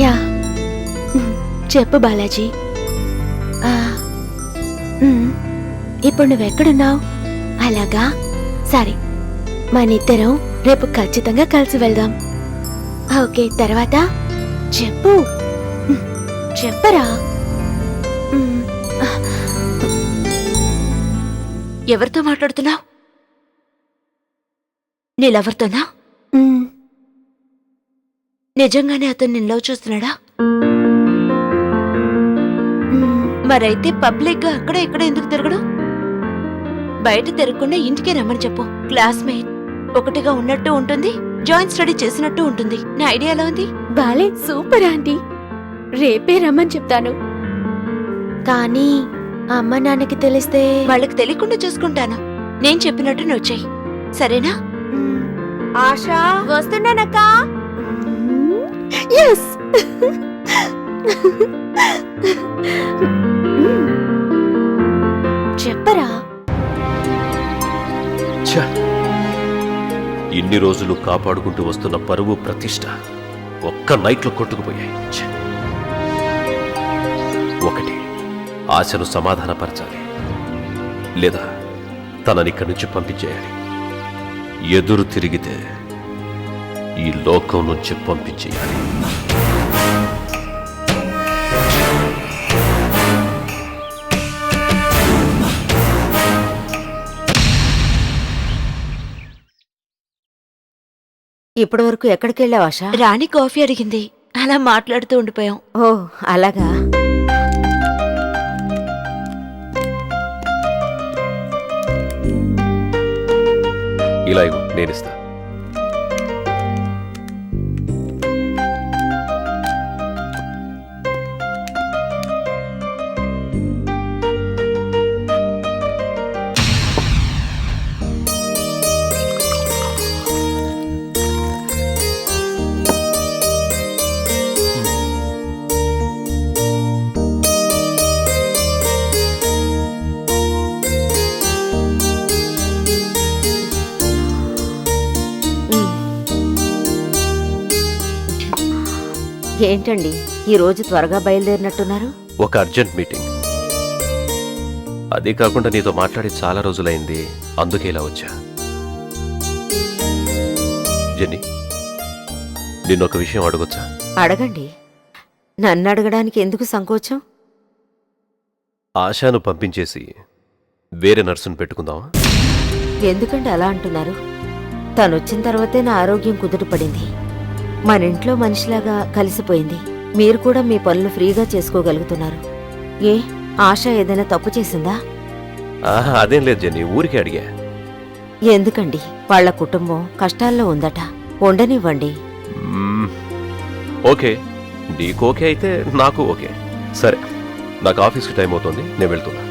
Yeah చెప్పు బాలాజీ. ఇప్పుడు నువ్వెక్కడున్నావు? అలాగా, సరే మనిద్దరం రేపు ఖచ్చితంగా కలిసి వెళ్దాం. ఓకే, తర్వాత చెప్పు, చెప్పరా. ఎవరితో మాట్లాడుతున్నావు? నీళ్ళెవరితోనా? నిజంగానే అతను నిన్ను లవ్ చూస్తున్నాడా? మరైతే పబ్లిక్ గా అక్కడ ఇక్కడ ఎందుకు తిరగడు? బయట తిరగకుండా ఇంటికే రమ్మని చెప్పు. క్లాస్మేట్ ఒకటిగా ఉన్నట్టు ఉంటుంది, జాయింట్ స్టడీ చేసినట్టు ఉంటుంది. నా ఐడియా ఎలా ఉంది? బాలే, సూపర్ ఆంటీ. రేపే రమ్మని చెప్తాను. కానీ అమ్మ నాన్నకి తెలిస్తే? వాళ్ళకి తెలియకుండా చూసుకుంటాను. నేను చెప్పినట్టు నువ్వు చెయ్యి, సరేనా? ఆశా, వస్తున్నానక్క. ఎస్. చెప్పరా. ఇన్ని రోజులు కాపాడుకుంటూ వస్తున్న పరువు ప్రతిష్ట ఒక్క నైట్లో కొట్టుకుపోయాయి. ఒకటి, ఆశను సమాధానపరచాలి, లేదా తననిక్కడి నుంచి పంపించేయాలి. ఎదురు తిరిగితే ఈ లోకం నుంచి పంపించేయాలి. ఇప్పటి వరకు ఎక్కడికి వెళ్ళావు ఆశా? రాణి కాఫీ అడిగింది, అలా మాట్లాడుతూ ఉండిపోయాం. ఓ అలాగా. ఇలా ఇవ్వు, నేనిస్తా. ఏంటండి ఈ రోజు త్వరగా బయలుదేరినట్టున్నారు? ఒక అర్జెంట్ మీటింగ్. అదే కాకుండా నీతో మాట్లాడి చాలా రోజులైంది, అందుకే ఇలా వచ్చా. జెన్నీ, నిన్నొక విషయం అడగొచ్చా? అడగండి. నన్ను అడగడానికి ఎందుకు సంకోచం? ఆశాను పంపించేసి వేరే నర్సును పెట్టుకుందామా? ఎందుకంటే అలా అంటున్నారు? తనొచ్చిన తర్వాతే నా ఆరోగ్యం కుదుటపడింది. మన ఇంట్లో మనిషిలాగా కలిసిపోయింది. మీరు కూడా మీ పనులు ఫ్రీగా చేసుకోగలుగుతున్నారు. ఏ ఆశ ఏదైనా తప్పు చేసిందా? అదేం లేదు జెన్నీ, ఊరికే అడిగా. ఎందుకండి, వాళ్ళ కుటుంబం కష్టాల్లో ఉందట. ఉండనివ్వండి. ఓకే, నీకు ఓకే అయితే నాకు ఓకే. సరే, నాకు ఆఫీస్కి టైం అవుతుంది, నేను వెళ్తున్నా.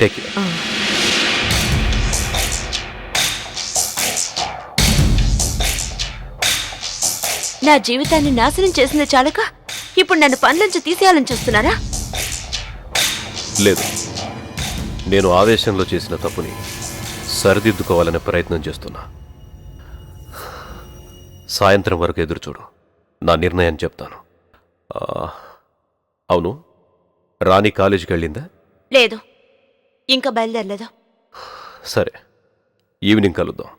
Take care. నా జీవితాన్ని నాశనం చేసింది చాలక ఇప్పుడు నన్ను పనులంచి తీసేయాలని చూస్తున్నారా? లేదు, నేను ఆవేశంలో చేసిన తప్పుని సరిదిద్దుకోవాలనే ప్రయత్నం చేస్తున్నా. సాయంత్రం వరకు ఎదురుచూడు, నా నిర్ణయం చెప్తాను. అవును, రాణి కాలేజీకి వెళ్ళిందా? లేదు, ఇంకా బయలుదేరలేదు. సరే, ఈవినింగ్ కలుద్దాం.